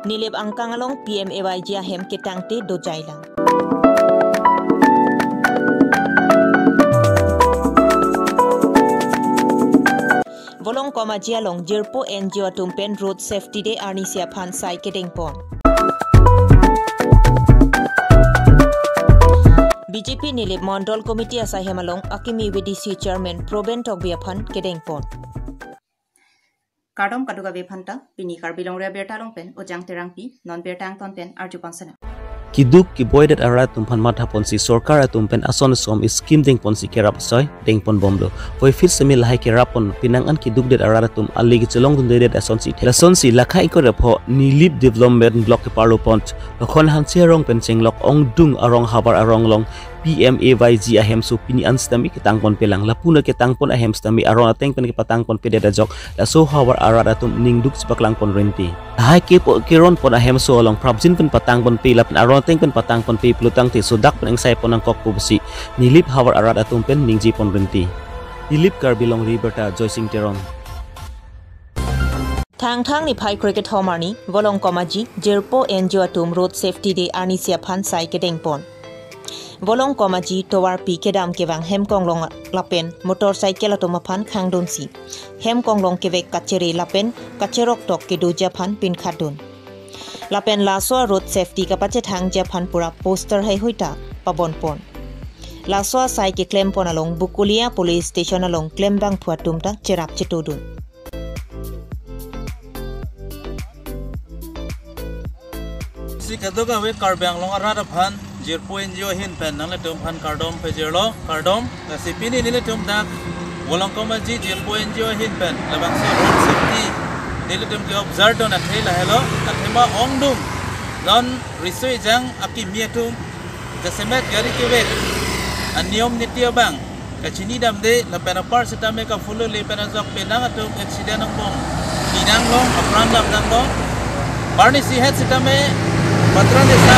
nilip angkang along PMAY jia hem ketangte do jailang. Volong koma jia long jirpo NGO tumpen road safety day arnisia phan sai kedeng pon. BJP nilip Mondol Committee asai hemalong akimi VDC chairman Proben Tokbia phan kedeng pon. Kardom kaduga befanta pini karbilong rea bertalong pen ojang terangpi non bertang ton pen arjupan sana. Kiduk ki boydet ara tumpan matha ponsi sorkar tumpen ason som skim ding ponsi kerap soy ding pon bomlo poi fit semil lahai kerap pon pinangan kiduk det ara tum ali ki chelong dun det ason si thela son si lakhai ko repho nilip development block ke parlo pont khon han cherong pen chenglok ong dung arong habar arong long PMAYG ahem so pini anstami ke tangpon pelang lapuna ke tangpon ahem stami arong ateng pen ke patang pon pede dajok la so habar ara tum ningduk sipaklang pon renti hai ke po kiron pon ahem so long prabjin pen patang pon pe lap arong ateng pen patang pon pe plutang ti sodak pen sai pon ang kok pubsi nilip habar ara tum pen ningji pon renti nilip karbilong riberta joysing teron Thang ni phai cricket homarni volong komaji jerpo NGO tum road safety day arnisia phan sai kedeng pon. Volong komaji towar pi kedam kewang hem konglong lapen motorcycle atoma phan khangdon si hem konglong kewek kachere lapen kacherok tok ke doja phan pin khadun lapen laswa road safety ka pache thang ja phan pura poster hai hoita pabon pon laswa sai ke claim pon along bukulia police station along claim bang phuatum ta cherap chetodun si kadoga we karbang long arada phan jirpo NGO hin pen nang le tum phan kardom pe jirlo kardom la sipini ni le tum dak wolong komaji jirpo NGO hin pen labang se road safety ni le tum ke observe don athei la hello athema ongdum non risoi jang aki mietum jasemet gari ke we aniom nitya bang kachini dam de la pen par sitame ka fulo le pen azak pe nang atum accident ang bom inang long apram dam nang bom barni si het sitame patran de sa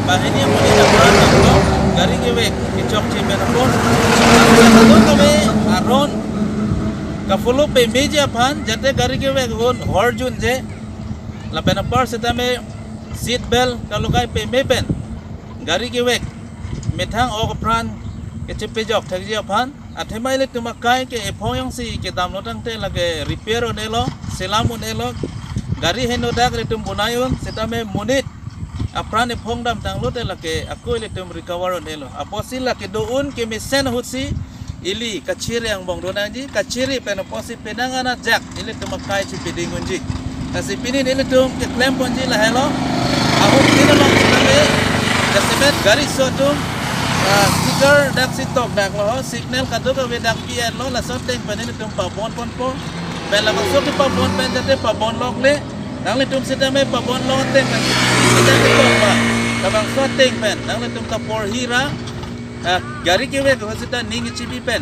bahini muni na prana ko gari gewe ki chok che me rapon do ko me aron ka follow pe meja phan jate gari gewe gon horjun je la pena par seta me seat belt ka lukai pe me pen gari gewe methang ok pran ke chepe jok thak je phan athemai le tuma kai ke ephong si ke dam lotang te lage repair onelo selam onelo gari heno dak le tum bunayun seta me munit apran ephong dam tang lote lake akoi le tum recover onelo aposil lake doun ke mesen hutsi ili kachiri ang bong donanji kachiri pen posi penangana jak ile tum kai chi pedingunji kasi pini ile tum ke claim ponji la hello ahu kina long sinabe jasemet gari sotum sticker dak sitok dak lo signal kadoga we dak pn lo la soteng pen ile tum pa bon pon po pen la masuk pa bon pen jate pa bon lok le nang le tum sitame pa bon lo teng pen kita ko pa tabang soteng pen nang le tum ka por hira gari ke we ko sita ning chibi pen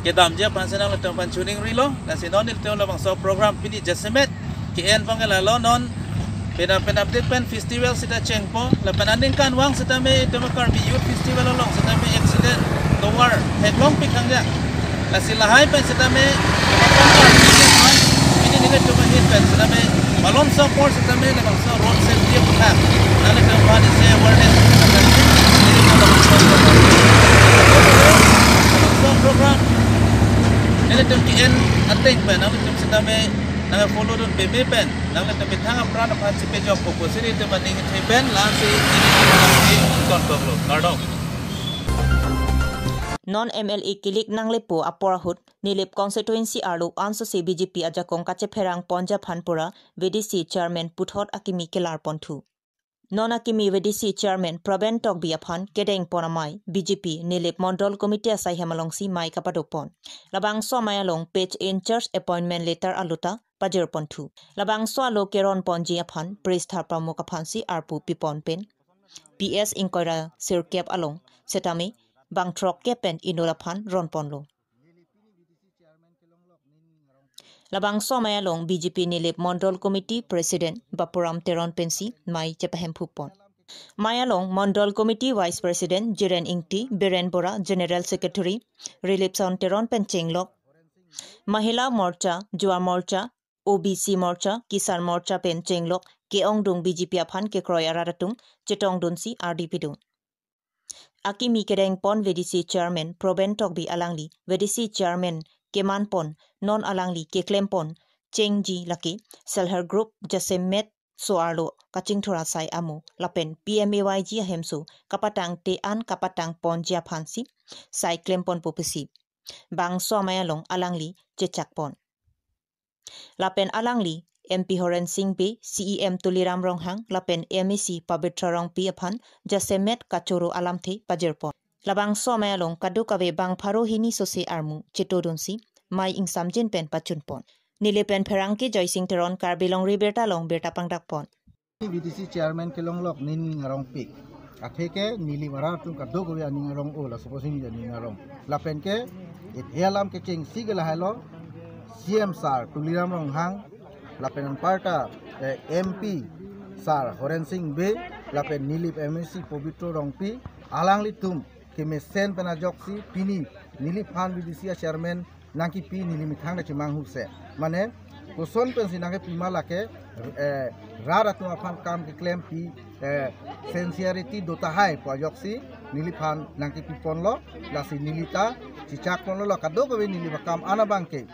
ke dam je pan senang le tum pan tuning rilo la sinon il tum labang so program pini jasemet ke en pangala lo non pena update pen festival sita chengpo la pananding kan wang sita me tum karbi youth festival long sita me accident towar heklong pikang ja la silahai pen sita me ini ni tum hit pen sita me malon support sita me labang so road safety putha nale tum pan se awareness program nile tum ki en attack pen nale tum sita me nang follow don bebe pen nang le tum thang apran phan sipe job ko siri tum ning the pen la se ni kon ko kardom non MLA kilik nangle po aporahut nilip constituency arlo anso se BJP ajakong kache pherang ponja phanpura VDC chairman puthot akimi kelar ponthu non akimi VDC chairman Proben Tokbia phan kedeng ponamai BJP nilip Mondol Committee asai hemalongsi mai kapadopon labang so mayalong page in church appointment letter aluta pajir ponthu labang so alo keron ponji aphan pristha pramuk aphansi arpu pipon pen PS inkoira sirkep along setami bang trok kepen inola phan ron ponlo labang so mayalong BJP nilip Mondol Committee President Bapuram Teron Pensi mai chepahem phupon mayalong Mondol Committee Vice President Jiren Ingti Biren Bora General Secretary Relief Son Teron Penchenglok Mahila Morcha Juar Morcha OBC Morcha Kisan Morcha pen chenglok ke ongdung BJP aphan ke kroy araratung chetong dunsi RDP dung Akimi kedeng pon VDC chairman Proben Tokbi alangli VDC chairman Keman pon non alangli ke claim pon Chengji laki Selher Group Jasemet Soarlo kaching thura sai amu lapen PMAYG hemsu kapatang te an kapatang pon jia phansi sai claim pon popisi bang somaya long alangli chechak pon lapen alangli MP Horen Singh P CEM Tuliram Ronghang lapen MEC Pabitra Rong P aphan Jasemet Kachoro alamthe pajerpon labang somaya long kadukawe bang pharo hini sose armu chetodonsi mai ingsam jin pen pachunpon Nilepen Perangki Joysing Teron Karbilong Riberta Long Berta Pangdakpon. VDC Chairman Kelong Lok Nin Ngarong Pik. Akheke Nili Maratung Kadoko Ani Ngarong O la supposing Ni Ngarong. Lapenke it Helam Keching Sigala Hello CM Sar Tuliram Rong Hang Lapen Parta MP Sar Horen Singh Be Lapen Nilip MEC Pobitro Rong Pi Alangli Tum Keme Sen Penajoksi Pini Nilip Han VDC Chairman Nangki pi nili mithang na chimang huse mane kuson pensi nangke pima lake rara tu afan kam ke claim pi sincerity dota hai pojoksi nili phan nangki pi ponlo lasi nilita chichak ponlo la kadoko be nili bakam ana bangke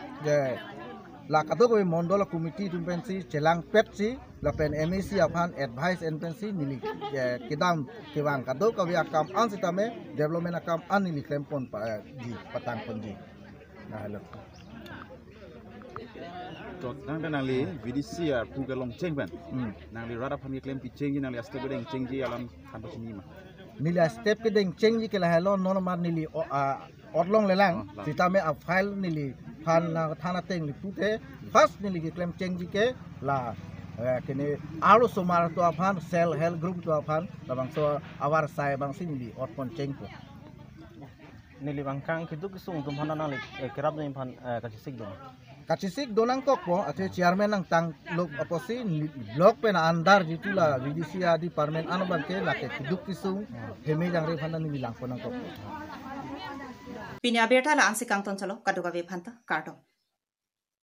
la kadoko be mondola committee tu pensi chelang petsi la pen MEC afan advice and pensi nili kidam kewang kadoko be akam ansitame development akam an nili claim pon di patang ponji Halo. Tot nang nangli VDC pugalong chengban. Nangli rada phani claim pi chengi nangli step bedeng chengi alam khanto sini ma. Nili step bedeng chengi kala halo normal nili odlong lelang sitame a file nili phan na thana teng li pute first nili claim chengi ke la kene aro somar to aphan cell health group to aphan labang so awar sai bang sini otpon chengko nili bangkang kitu kisung tumhana nang kerap ning phan kachisik donang tok po ate chairman nang tang lok aposi blok pen andar jitula VDC adi parmen anoban ke lake kiduk kisung hemi jang re phana ni lang po nang tok Pinya berta la ansi kang ton chalo kaduga ve phanta karto